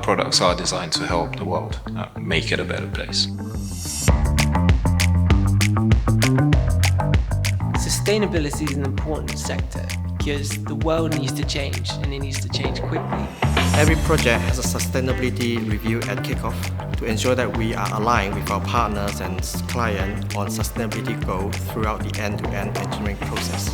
products are designed to help the world, make it a better place. Sustainability is an important sector because the world needs to change and it needs to change quickly. Every project has a sustainability review at kickoff to ensure that we are aligned with our partners and clients on sustainability goals throughout the end-to-end engineering process.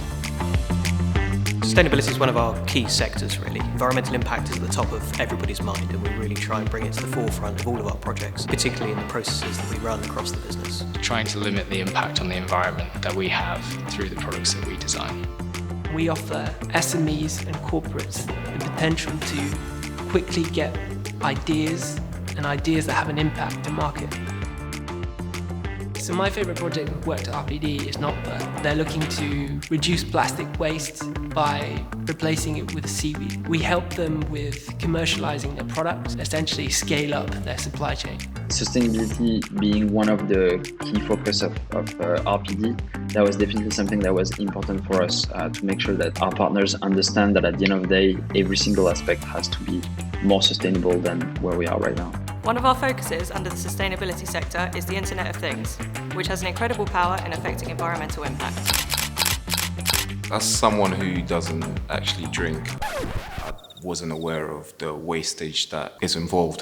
Sustainability is one of our key sectors, really. Environmental impact is at the top of everybody's mind, and we really try and bring it to the forefront of all of our projects, particularly in the processes that we run across the business. Trying to limit the impact on the environment that we have through the products that we design. We offer SMEs and corporates the potential to quickly get ideas and ideas that have an impact to market. So my favourite project we've worked at RPD is Notbird. They're looking to reduce plastic waste by replacing it with seaweed. We help them with commercialising their products, essentially scale up their supply chain. Sustainability being one of the key focus of RPD, that was definitely something that was important for us to make sure that our partners understand that at the end of the day, every single aspect has to be more sustainable than where we are right now. One of our focuses under the sustainability sector is the Internet of Things, which has an incredible power in affecting environmental impact. As someone who doesn't actually drink, I wasn't aware of the wastage that is involved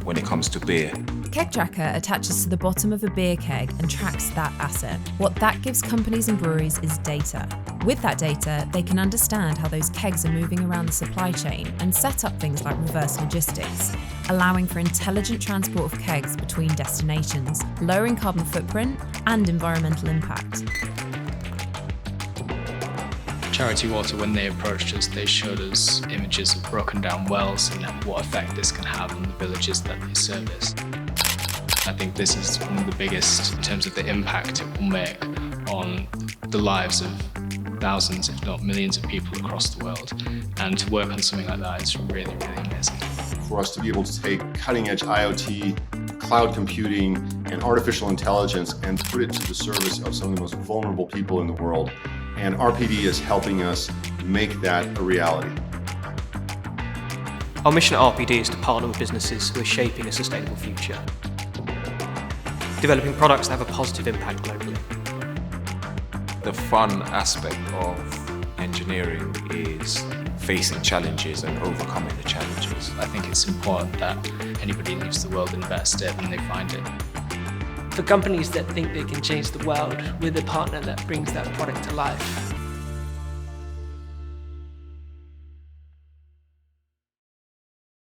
when it comes to beer. Keg Tracker attaches to the bottom of a beer keg and tracks that asset. What that gives companies and breweries is data. With that data, they can understand how those kegs are moving around the supply chain and set up things like reverse logistics, allowing for intelligent transport of kegs between destinations, lowering carbon footprint and environmental impact. Charity Water, when they approached us, they showed us images of broken down wells and what effect this can have on the villages that they service. I think this is one of the biggest in terms of the impact it will make on the lives of thousands, if not millions of people across the world. And to work on something like that is really, really amazing. For us to be able to take cutting-edge IoT, cloud computing, and artificial intelligence and put it to the service of some of the most vulnerable people in the world. And RPD is helping us make that a reality. Our mission at RPD is to partner with businesses who are shaping a sustainable future, developing products that have a positive impact globally. The fun aspect of engineering is facing challenges and overcoming the challenges. I think it's important that anybody leaves the world in a better state than they find it. For companies that think they can change the world, we're the partner that brings that product to life.